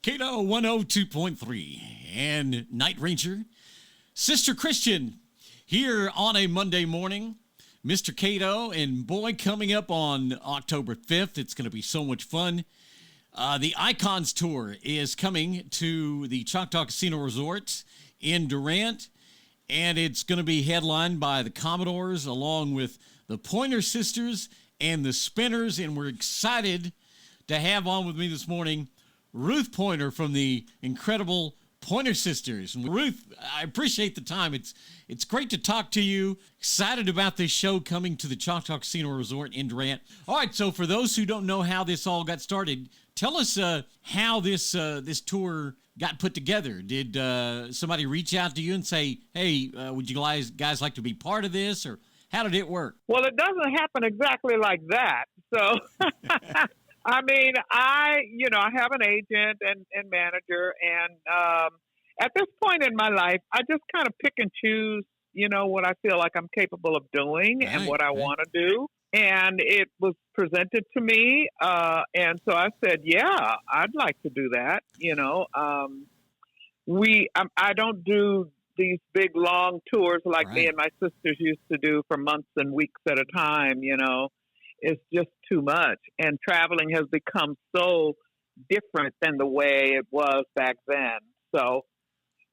Kato 102.3 and Night Ranger, Sister Christian, here on a Monday morning. Mr. Kato, and boy, coming up on October 5th, it's going to be so much fun. The Icons Tour is coming to the Choctaw Casino Resort in Durant, and it's going to be headlined by the Commodores along with the Pointer Sisters and the Spinners, and we're excited to have on with me this morning Ruth Pointer from the incredible Pointer Sisters. And Ruth, I appreciate the time. It's great to talk to you. Excited about this show coming to the Choctaw Casino Resort in Durant. All right, so for those who don't know how this all got started, tell us how this tour got put together. Did somebody reach out to you and say, hey, would you guys like to be part of this, or how did it work? Well, it doesn't happen exactly like that. So, I mean, I have an agent and manager, and at this point in my life, I just kind of pick and choose, what I feel like I'm capable of doing and what I want to do. And it was presented to me, and so I said, yeah, I'd like to do that. I don't do these big, long tours like me and my sisters used to do for months and weeks at a time, It's just too much. And traveling has become so different than the way it was back then. So,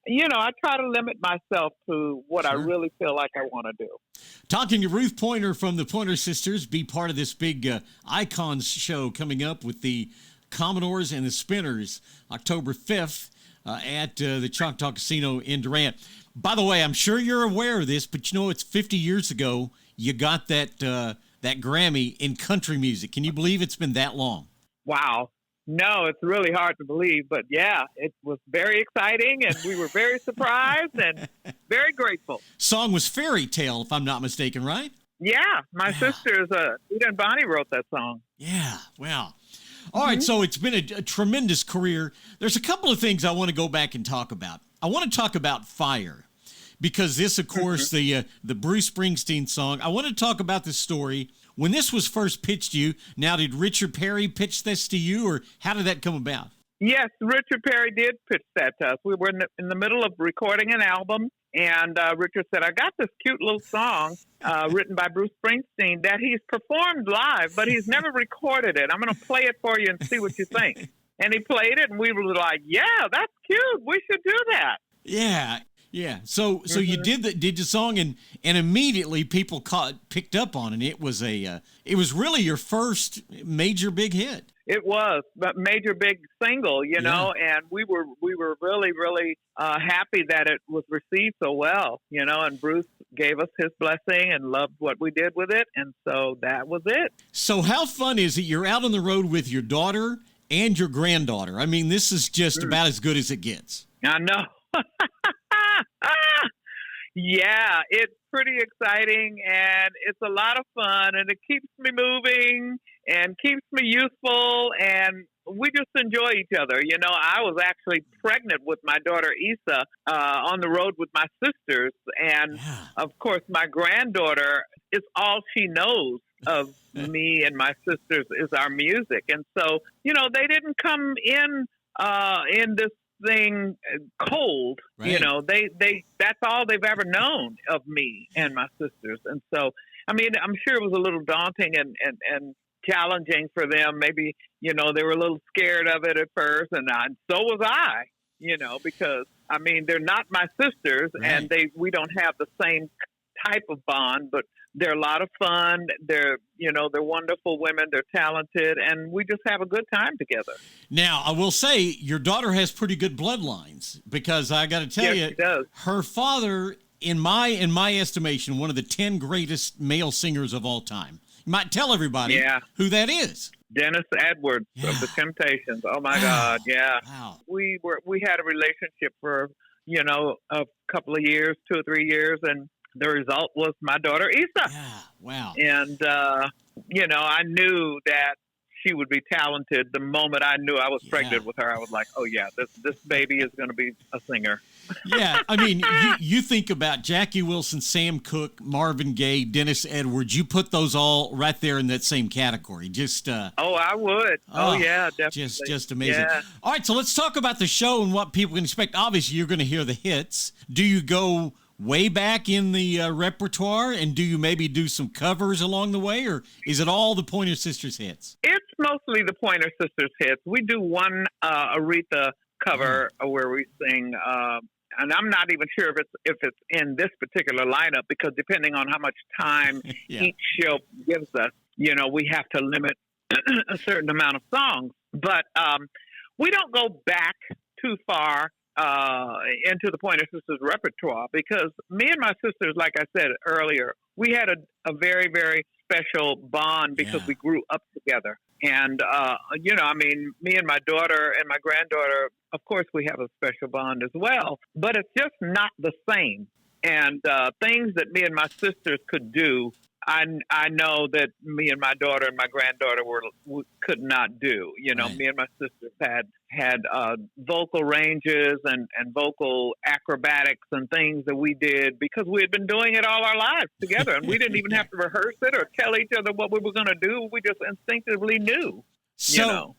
I try to limit myself to what I really feel like I want to do. Talking to Ruth Pointer from the Pointer Sisters, be part of this big Icons show coming up with the Commodores and the Spinners October 5th at the Choctaw Casino in Durant. By the way, I'm sure you're aware of this, but it's 50 years ago you got that Grammy in country music. Can you believe it's been that long? Wow. No, it's really hard to believe, but yeah, it was very exciting, and we were very surprised and very grateful. Song was Fairy Tale, if I'm not mistaken, right? Yeah, my sisters, Rita and Bonnie, wrote that song. Yeah, wow. All right, so it's been a tremendous career. There's a couple of things I want to go back and talk about. I want to talk about Fire, because this, of course, the Bruce Springsteen song. I want to talk about this story. When this was first pitched to you, now did Richard Perry pitch this to you, or how did that come about? Yes, Richard Perry did pitch that to us. We were in the middle of recording an album, and Richard said, I got this cute little song written by Bruce Springsteen that he's performed live, but he's never recorded it. I'm going to play it for you and see what you think. And he played it, and we were like, yeah, that's cute. We should do that. Yeah. Yeah, so you did the song, and immediately people picked up on it. It was really your first major big hit. It was a major big single, and we were really, really happy that it was received so well, and Bruce gave us his blessing and loved what we did with it, and so that was it. So how fun is it? You're out on the road with your daughter and your granddaughter. I mean, this is just about as good as it gets. I know. Yeah, it's pretty exciting, and it's a lot of fun, and it keeps me moving and keeps me youthful, and we just enjoy each other. I was actually pregnant with my daughter Isa on the road with my sisters, and of course my granddaughter is all she knows of me and my sisters is our music. And so, they didn't come in this thing cold, right. They that's all they've ever known of me and my sisters. And so, I mean, I'm sure it was a little daunting and challenging for them. Maybe, they were a little scared of it at first, and so was I, because, I mean, they're not my sisters, right. And we don't have the same type of bond, but they're a lot of fun. They're wonderful women. They're talented, and we just have a good time together. Now, I will say your daughter has pretty good bloodlines, because I got to tell you, she does. Her father, in my estimation, one of the 10 greatest male singers of all time. You might tell everybody who that is. Dennis Edwards of the Temptations. Oh my God, yeah. Wow. We had a relationship for a couple of years, 2 or 3 years, and the result was my daughter Isa. Yeah, wow. And I knew that she would be talented. The moment I knew I was Yeah. pregnant with her, I was like, oh, yeah, this baby is going to be a singer. Yeah, I mean, you think about Jackie Wilson, Sam Cooke, Marvin Gaye, Dennis Edwards. You put those all right there in that same category. Just Oh, I would. Oh, yeah, definitely. just amazing. Yeah. All right, so let's talk about the show and what people can expect. Obviously, you're going to hear the hits. Do you go way back in the repertoire, and do you maybe do some covers along the way, or is it all the Pointer Sisters hits? It's mostly the Pointer Sisters hits. We do one Aretha cover where we sing, and I'm not even sure if it's in this particular lineup, because depending on how much time each show gives us, we have to limit a certain amount of songs. But we don't go back too far into the Pointer Sisters repertoire, because me and my sisters, like I said earlier, we had a very, very special bond because we grew up together. And, me and my daughter and my granddaughter, of course, we have a special bond as well, but it's just not the same. And things that me and my sisters could do, I know that me and my daughter and my granddaughter could not do. Right. Me and my sisters had vocal ranges and vocal acrobatics and things that we did because we had been doing it all our lives together, and we didn't even have to rehearse it or tell each other what we were going to do. We just instinctively knew. So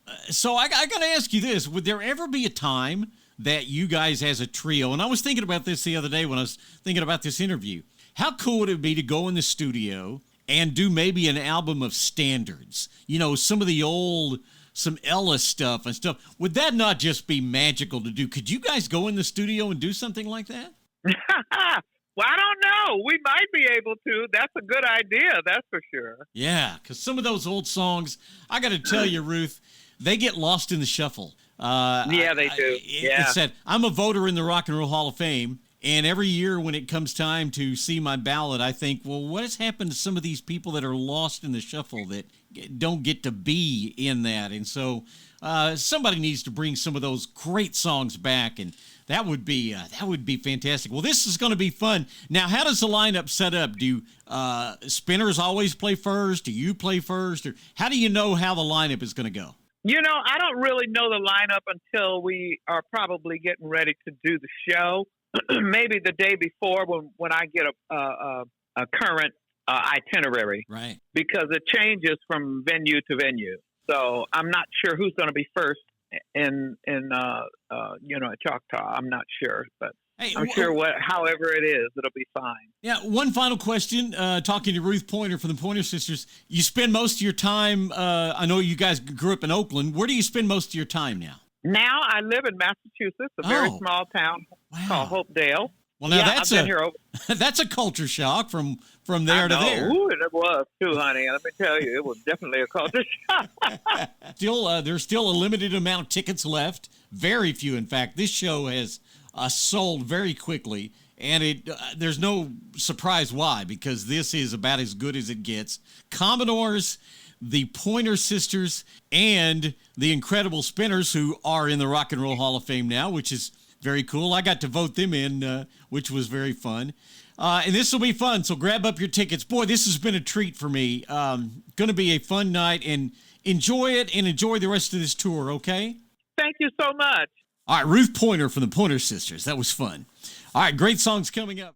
I got to ask you this: would there ever be a time that you guys, as a trio, and I was thinking about this the other day when I was thinking about this interview, how cool would it be to go in the studio and do maybe an album of standards? Some of the old, some Ella stuff and stuff. Would that not just be magical to do? Could you guys go in the studio and do something like that? Well, I don't know. We might be able to. That's a good idea. That's for sure. Yeah, because some of those old songs, I got to tell you, Ruth, they get lost in the shuffle. Yeah, they do. It said, I'm a voter in the Rock and Roll Hall of Fame, and every year when it comes time to see my ballot, I think, well, what has happened to some of these people that are lost in the shuffle that don't get to be in that? And so somebody needs to bring some of those great songs back, and that would be fantastic. Well, this is going to be fun. Now, how does the lineup set up? Do spinners always play first? Do you play first? Or how do you know how the lineup is going to go? I don't really know the lineup until we are probably getting ready to do the show. Maybe the day before when I get a current itinerary. Right. Because it changes from venue to venue. So I'm not sure who's going to be first in at Choctaw. I'm not sure, but hey, I'm sure however it is, it'll be fine. Yeah. One final question. Talking to Ruth Pointer from the Pointer Sisters, you spend most of your time. I know you guys grew up in Oakland. Where do you spend most of your time now? Now I live in Massachusetts, a very small town called Hopedale. Well, now that's a culture shock from there to there. Ooh, and it was too, honey. Let me tell you, it was definitely a culture shock. There's still a limited amount of tickets left. Very few, in fact. This show has sold very quickly, and there's no surprise why, because this is about as good as it gets. Commodores, the Pointer Sisters, and the Incredible Spinners, who are in the Rock and Roll Hall of Fame now, which is very cool. I got to vote them in, which was very fun. And this will be fun, so grab up your tickets. Boy, this has been a treat for me. Going to be a fun night, and enjoy it, and enjoy the rest of this tour, okay? Thank you so much. All right, Ruth Pointer from the Pointer Sisters. That was fun. All right, great songs coming up.